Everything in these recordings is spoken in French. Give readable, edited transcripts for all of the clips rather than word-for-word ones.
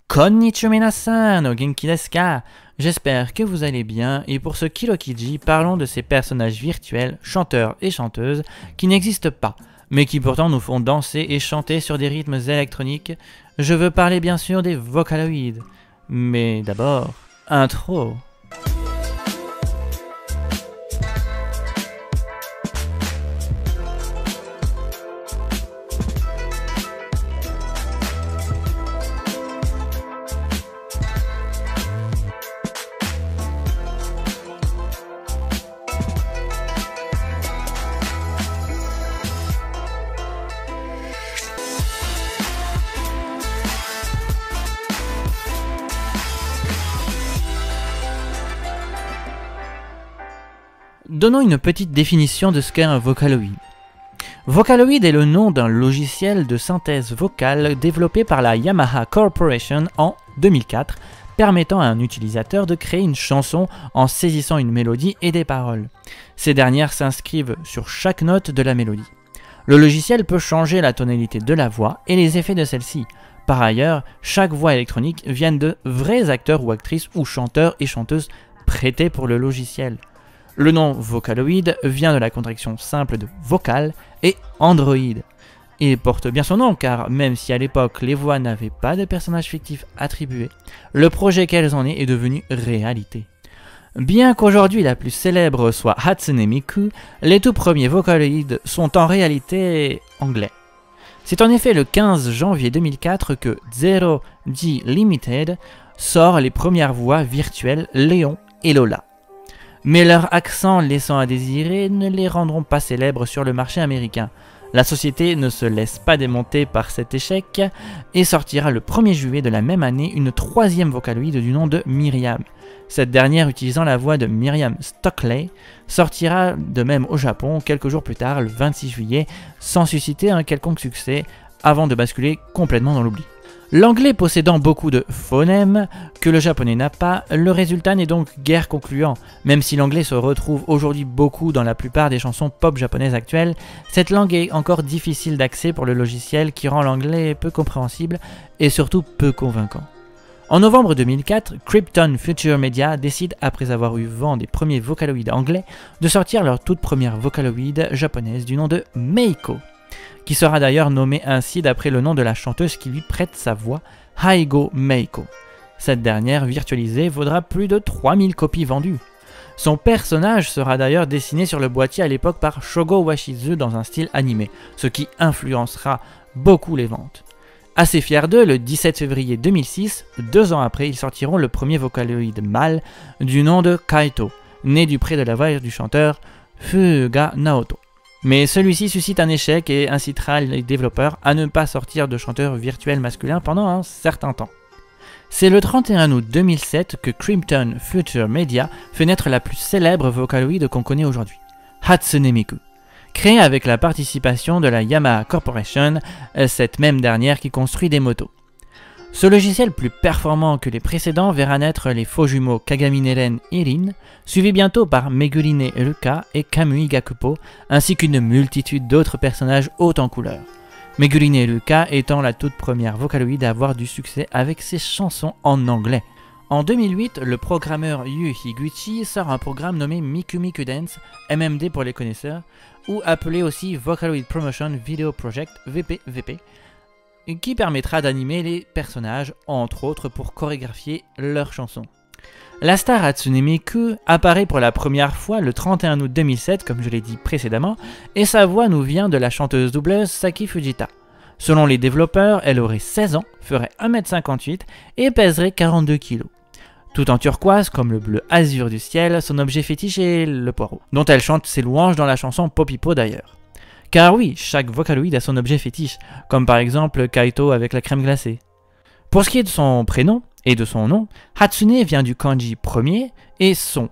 Konnichiwa minasan, o genki desu ka? J'espère que vous allez bien, et pour ce Kirokiji, parlons de ces personnages virtuels, chanteurs et chanteuses, qui n'existent pas, mais qui pourtant nous font danser et chanter sur des rythmes électroniques. Je veux parler bien sûr des Vocaloid. Mais d'abord, intro. Donnons une petite définition de ce qu'est un Vocaloid. Vocaloid est le nom d'un logiciel de synthèse vocale développé par la Yamaha Corporation en 2004, permettant à un utilisateur de créer une chanson en saisissant une mélodie et des paroles. Ces dernières s'inscrivent sur chaque note de la mélodie. Le logiciel peut changer la tonalité de la voix et les effets de celle-ci. Par ailleurs, chaque voix électronique vient de vrais acteurs ou actrices ou chanteurs et chanteuses prêtés pour le logiciel. Le nom Vocaloid vient de la contraction simple de vocal et android. Il porte bien son nom car même si à l'époque les voix n'avaient pas de personnages fictifs attribués, le projet qu'elles en est devenu réalité. Bien qu'aujourd'hui la plus célèbre soit Hatsune Miku, les tout premiers Vocaloid sont en réalité anglais. C'est en effet le 15 janvier 2004 que Zero G Limited sort les premières voix virtuelles Léon et Lola. Mais leur accent laissant à désirer ne les rendront pas célèbres sur le marché américain. La société ne se laisse pas démonter par cet échec et sortira le 1er juillet de la même année une troisième Vocaloid du nom de Myriam. Cette dernière, utilisant la voix de Miriam Stockley, sortira de même au Japon quelques jours plus tard, le 26 juillet, sans susciter un quelconque succès, avant de basculer complètement dans l'oubli. L'anglais possédant beaucoup de phonèmes que le japonais n'a pas, le résultat n'est donc guère concluant. Même si l'anglais se retrouve aujourd'hui beaucoup dans la plupart des chansons pop japonaises actuelles, cette langue est encore difficile d'accès pour le logiciel qui rend l'anglais peu compréhensible et surtout peu convaincant. En novembre 2004, Krypton Future Media décide, après avoir eu vent des premiers Vocaloid anglais, de sortir leur toute première Vocaloid japonaise du nom de Meiko, qui sera d'ailleurs nommée ainsi d'après le nom de la chanteuse qui lui prête sa voix, Haigo Meiko. Cette dernière, virtualisée, vaudra plus de 3000 copies vendues. Son personnage sera d'ailleurs dessiné sur le boîtier à l'époque par Shogo Washizu dans un style animé, ce qui influencera beaucoup les ventes. Assez fiers d'eux, le 17 février 2006, 2 ans après, ils sortiront le premier Vocaloid mâle du nom de Kaito, né du pré de la voix du chanteur Fuuga Naoto. Mais celui-ci suscite un échec et incitera les développeurs à ne pas sortir de chanteurs virtuels masculins pendant un certain temps. C'est le 31 août 2007 que Krypton Future Media fait naître la plus célèbre Vocaloid qu'on connaît aujourd'hui, Hatsune Miku, créée avec la participation de la Yamaha Corporation, cette même dernière qui construit des motos. Ce logiciel plus performant que les précédents verra naître les faux jumeaux Kagami-Neren et Rin, suivis bientôt par Megurine Ruka et Kamui Gakupo, ainsi qu'une multitude d'autres personnages hauts en couleur. Megurine Ruka étant la toute première Vocaloid à avoir du succès avec ses chansons en anglais. En 2008, le programmeur Yu Higuchi sort un programme nommé Miku Miku Dance, MMD pour les connaisseurs, ou appelé aussi Vocaloid Promotion Video Project, VPVP, qui permettra d'animer les personnages, entre autres pour chorégraphier leurs chansons. La star Hatsune Miku apparaît pour la première fois le 31 août 2007, comme je l'ai dit précédemment, et sa voix nous vient de la chanteuse doubleuse Saki Fujita. Selon les développeurs, elle aurait 16 ans, ferait 1,58 m et pèserait 42 kg. Tout en turquoise, comme le bleu azur du ciel, son objet fétiche est le poireau, dont elle chante ses louanges dans la chanson Popipo d'ailleurs. Car oui, chaque Vocaloid a son objet fétiche, comme par exemple Kaito avec la crème glacée. Pour ce qui est de son prénom et de son nom, Hatsune vient du kanji premier et son,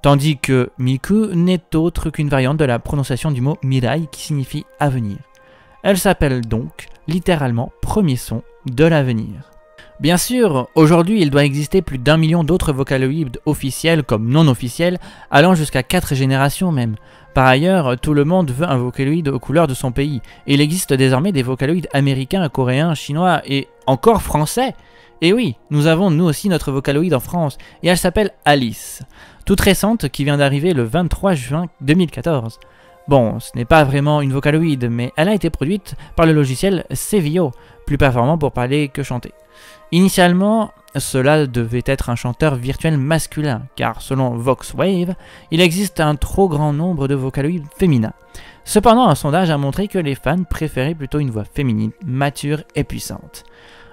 tandis que Miku n'est autre qu'une variante de la prononciation du mot Mirai qui signifie avenir. Elle s'appelle donc littéralement premier son de l'avenir. Bien sûr, aujourd'hui il doit exister plus d'1 million d'autres Vocaloid officiels comme non officiels, allant jusqu'à 4 générations même. Par ailleurs, tout le monde veut un Vocaloid aux couleurs de son pays, et il existe désormais des Vocaloids américains, coréens, chinois et encore français. Et oui, nous avons nous aussi notre Vocaloid en France, et elle s'appelle Alice, toute récente qui vient d'arriver le 23 juin 2014. Bon, ce n'est pas vraiment une Vocaloid, mais elle a été produite par le logiciel Sevio, plus performant pour parler que chanter. Initialement, cela devait être un chanteur virtuel masculin, car selon VoxWave, il existe un trop grand nombre de Vocaloids féminins. Cependant, un sondage a montré que les fans préféraient plutôt une voix féminine, mature et puissante.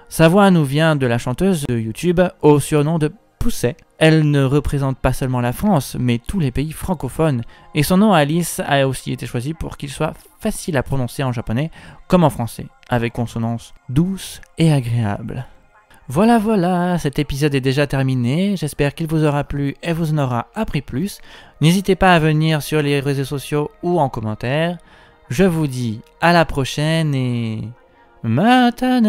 Sa voix nous vient de la chanteuse de YouTube au surnom de Pousset. Elle ne représente pas seulement la France, mais tous les pays francophones, et son nom Alice a aussi été choisi pour qu'il soit facile à prononcer en japonais comme en français, avec consonance douce et agréable. Voilà, cet épisode est déjà terminé, j'espère qu'il vous aura plu et vous en aura appris plus. N'hésitez pas à venir sur les réseaux sociaux ou en commentaire. Je vous dis à la prochaine et... matane.